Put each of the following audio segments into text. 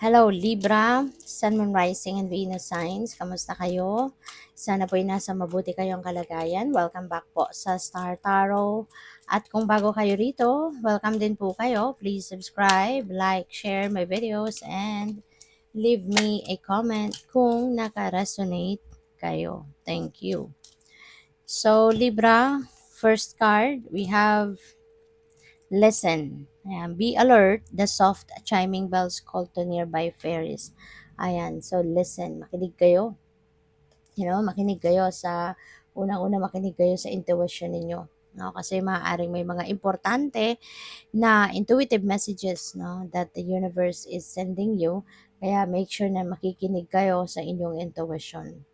Hello Libra, Sun, Moon, Rising, and Venus signs. Kamusta kayo? Sana po'y nasa mabuti kayong kalagayan. Welcome back po sa Star Tarot. At kung bago kayo rito, welcome din po kayo. Please subscribe, like, share my videos, and leave me a comment kung naka-resonate kayo. Thank you. So Libra, first card, we have Listen. Ayan. Be alert. The soft chiming bells call to nearby fairies. Ayan. So, listen. Makinig kayo. Makinig kayo sa, unang-una makinig kayo sa intuition ninyo. No? Kasi maaaring may mga importante na intuitive messages, no, that the universe is sending you. Kaya make sure na makikinig kayo sa inyong intuition.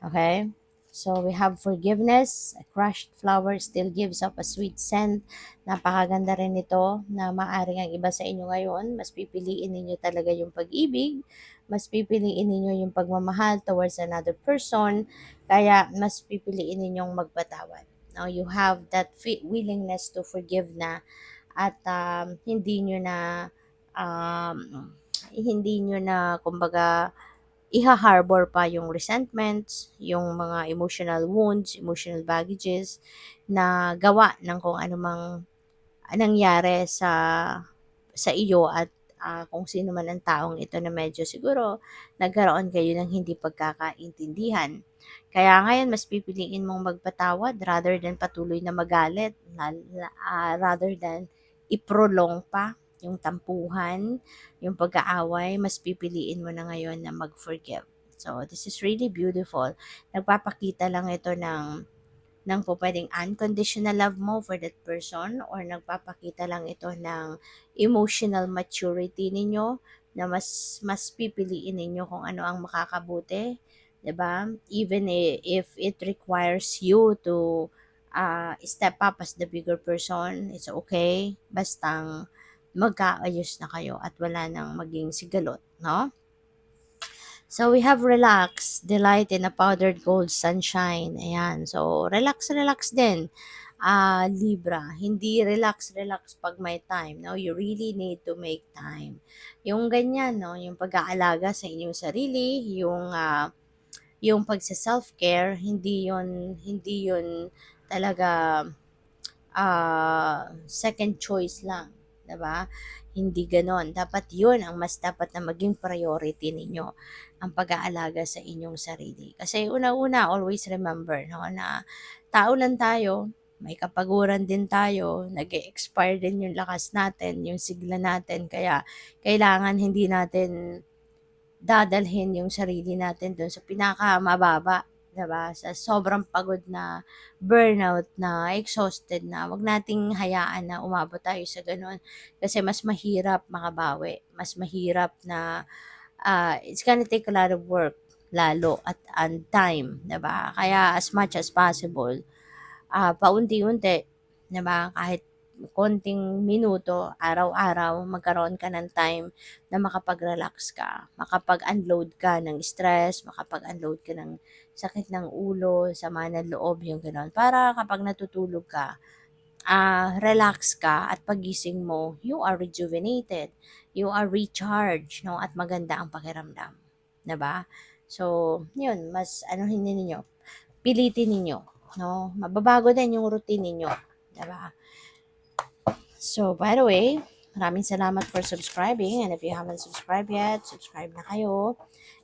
Okay? So, we have forgiveness. A crushed flower still gives up a sweet scent. Napakaganda rin ito na maaring ang iba sa inyo ngayon, mas pipiliin ninyo talaga yung pag-ibig, mas pipiliin ninyo yung pagmamahal towards another person, kaya mas pipiliin ninyong magpatawad. Now, you have that willingness to forgive na at hindi nyo na kumbaga iha-harbor pa yung resentments, yung mga emotional wounds, emotional baggages na gawa ng kung anumang nangyari sa iyo at kung sino man ang taong ito na medyo siguro nagkaroon kayo ng hindi pagkakaintindihan. Kaya ngayon mas pipiliin mong magpatawad rather than patuloy na magalit, rather than iprolong pa yung tampuhan, yung pag-aaway, mas pipiliin mo na ngayon na mag-forgive. So, this is really beautiful. Nagpapakita lang ito ng po pwedeng unconditional love mo for that person, or nagpapakita lang ito ng emotional maturity ninyo na mas pipiliin ninyo kung ano ang makakabuti, 'di ba? Even if it requires you to step up as the bigger person, it's okay. Bastang magkaayos na kayo at wala nang maging sigalot, no? So, we have relax, delight in a powdered gold sunshine. Ayan. So, relax, relax din. Libra, hindi relax pag may time. No? You really need to make time. Yung ganyan, no? Yung pag-aalaga sa inyong sarili, yung pagsa-self-care, hindi yun talaga second choice lang, 'di ba? Hindi gano'n. Dapat 'yun ang mas dapat na maging priority ninyo, ang pag-aalaga sa inyong sarili. Kasi una-una, always remember, no, na tao lang tayo, may kapaguran din tayo, nag-e-expire din yung lakas natin, yung sigla natin. Kaya kailangan hindi natin dadalhin yung sarili natin dun sa pinakamababa, 'di ba? Sa sobrang pagod na, burnout na, exhausted na. Wag nating hayaan na umabot tayo sa gano'n kasi mas mahirap makabawi. Mas mahirap na it's gonna take a lot of work lalo at and time, 'di ba? Kaya as much as possible, paunti-unti, 'di ba? Kahit konting minuto, araw-araw, magkaroon ka ng time na makapag-relax ka, makapag-unload ka ng stress, makapag-unload ka ng sakit ng ulo, sama ng loob, yung gano'n. Para kapag natutulog ka, relax ka at pagising mo, you are rejuvenated, you are recharged, no? At maganda ang pakiramdam, 'di ba? So, yun, mas anuhin ninyo, pilitin ninyo, no? Mababago din yung routine ninyo, 'di ba? So, by the way, maraming salamat for subscribing, and if you haven't subscribed yet, subscribe na kayo.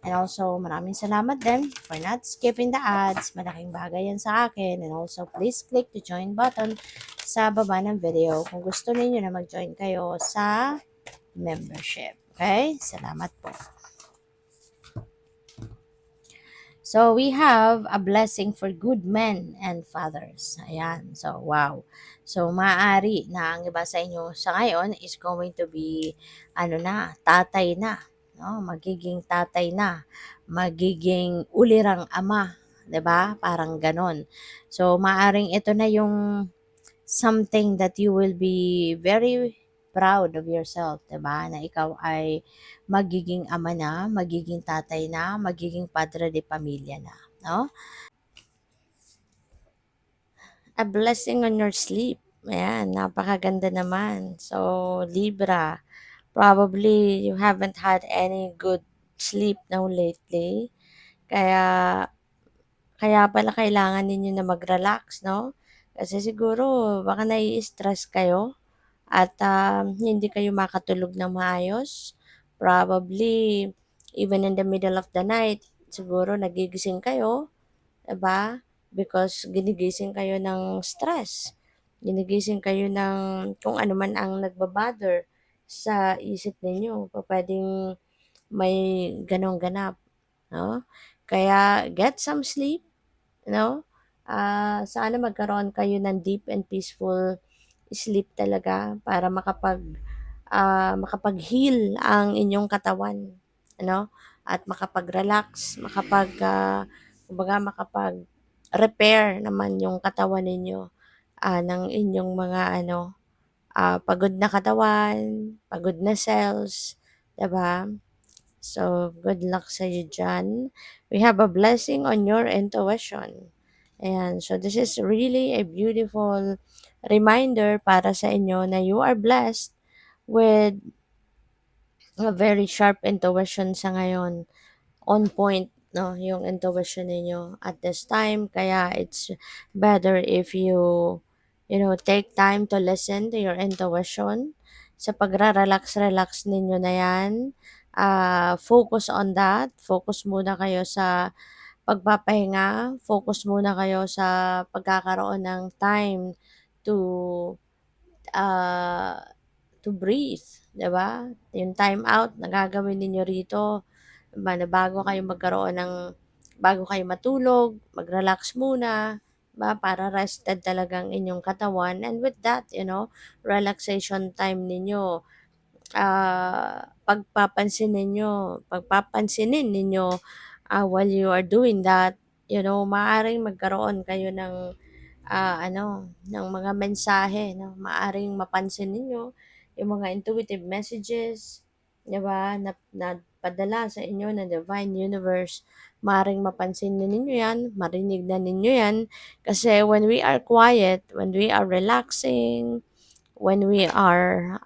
And also, maraming salamat din for not skipping the ads. Malaking bagay yan sa akin. And also, please click the join button sa baba ng video kung gusto niyo na mag-join kayo sa membership. Okay? Salamat po. So, we have a blessing for good men and fathers. Ayan. So, wow. So, maaari na ang iba sa inyo sa ngayon is going to be, tatay na. No? Magiging tatay na. Magiging ulirang ama. 'Di ba? Parang ganon. So, maaring ito na yung something that you will be very proud of yourself, 'di ba? Na ikaw ay magiging ama na, magiging tatay na, magiging padre de pamilya na, no? A blessing on your sleep. Ayan, napakaganda naman. So, Libra, Probably you haven't had any good sleep now lately. Kaya kaya pala kailangan ninyo na mag-relax, 'no? Kasi siguro baka nai-stress kayo at, hindi kayo makatulog ng maayos. Probably even in the middle of the night, siguro nagigising kayo, 'di ba? Because ginigising kayo ng stress, ginigising kayo ng kung ano man ang nagba-bother sa isip ninyo. Pupuwedeng may gano'ng ganap, 'no? Kaya get some sleep, 'no? Sana magkaroon kayo ng deep and peaceful sleep talaga para makapag-heal ang inyong katawan, ano? At makapag-relax, kumbaga makapag-repair naman yung katawan ninyo, ng inyong mga pagod na katawan, pagod na cells, 'di ba? So, good luck sa sa'yo diyan. We have a blessing on your intuition. Ayan, so this is really a beautiful reminder para sa inyo na you are blessed with a very sharp intuition sa ngayon. On point, no, yung intuition ninyo at this time. Kaya it's better if take time to listen to your intuition. Sa pagra-relax-relax ninyo na yan, focus on that. Focus muna kayo sa pagpapahinga. Focus muna kayo sa pagkakaroon ng time to uh, to breathe, 'di ba? Yung time out na gagawin ninyo rito, 'di ba, na bago kayo matulog, mag-relax muna, 'di ba, para rested talagang inyong katawan and with that, relaxation time ninyo, pagpapansinin ninyo, while you are doing that, maaaring magkaroon kayo ng mga mensahe 'no, maaaring mapansin ninyo yung mga intuitive messages, 'di ba, na padala sa inyo ng divine universe. Maaaring mapansin na ninyo 'yan, marinig na ninyo 'yan, kasi when we are quiet, when we are relaxing, when we are,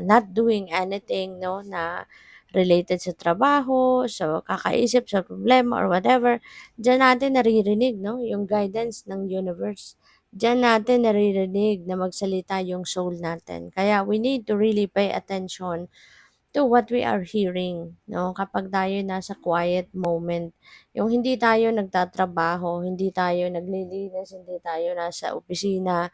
not doing anything 'no, na related sa trabaho, sa kakaisip, sa problema or whatever, diyan natin naririnig 'no, yung guidance ng universe. Diyan natin naririnig na magsalita yung soul natin. Kaya we need to really pay attention to what we are hearing 'no, kapag tayo nasa quiet moment. Yung hindi tayo nagtatrabaho, hindi tayo naglilinis, hindi tayo nasa opisina,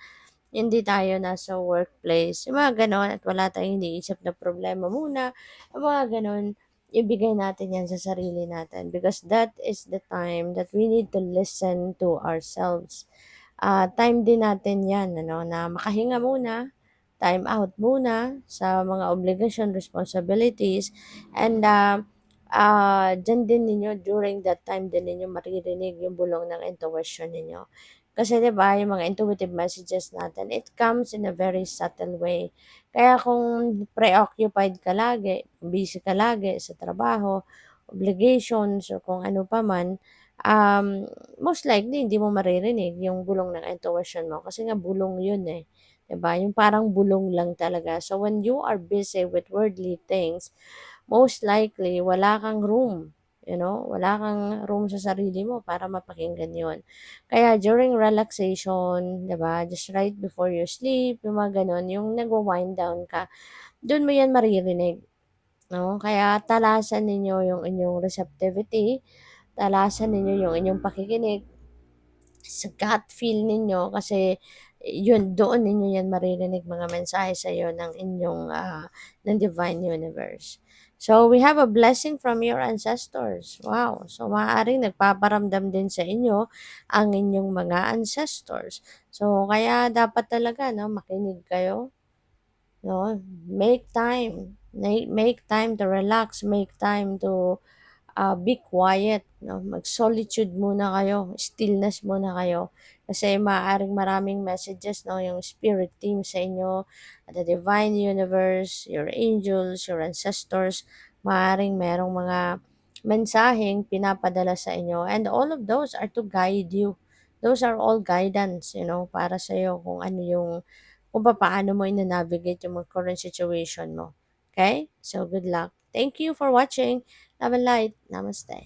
hindi tayo nasa workplace, yung mga gano'n at wala tayong iniisip na problema muna, yung mga gano'n, ibigay natin yan sa sarili natin because that is the time that we need to listen to ourselves. Time din natin yan, na makahinga muna, time out muna sa mga obligation, responsibilities, and dyan din ninyo, during that time din ninyo maririnig yung bulong ng intuition ninyo. Kasi 'di ba, yung mga intuitive messages natin, it comes in a very subtle way. Kaya kung preoccupied ka lagi, busy ka lagi sa trabaho, obligations, o kung ano pa man, most likely hindi mo maririnig yung bulong ng intuition mo kasi nga bulong yun, 'di ba? Yung parang bulong lang talaga. So when you are busy with worldly things, most likely wala kang room, wala kang room sa sarili mo para mapakinggan yon. Kaya during relaxation, 'di ba, just right before you sleep, yung mga gano'n, yung nagwa-wind down ka, do'n mo 'yan maririnig, 'no? Kaya talasan ninyo yung inyong receptivity, talasan ninyo yung inyong pakikinig sa gut feel ninyo kasi yun, doon ninyo yan maririnig mga mensahe sa iyo ng divine universe. So, we have a blessing from your ancestors. Wow. So, maaaring nagpaparamdam din sa inyo ang inyong mga ancestors. So, kaya dapat talaga, no, makinig kayo, no? Make time to relax, make time to be quiet, no? Mag-solitude muna kayo, stillness muna kayo. Kasi maaaring maraming messages, no? Yung spirit team sa inyo, the divine universe, your angels, your ancestors, maaaring merong mga mensaheng pinapadala sa inyo. And all of those are to guide you. Those are all guidance, para sa iyo kung paano mo ina-navigate yung mga current situation mo. Okay? So, good luck. Thank you for watching. Love and light. Namaste.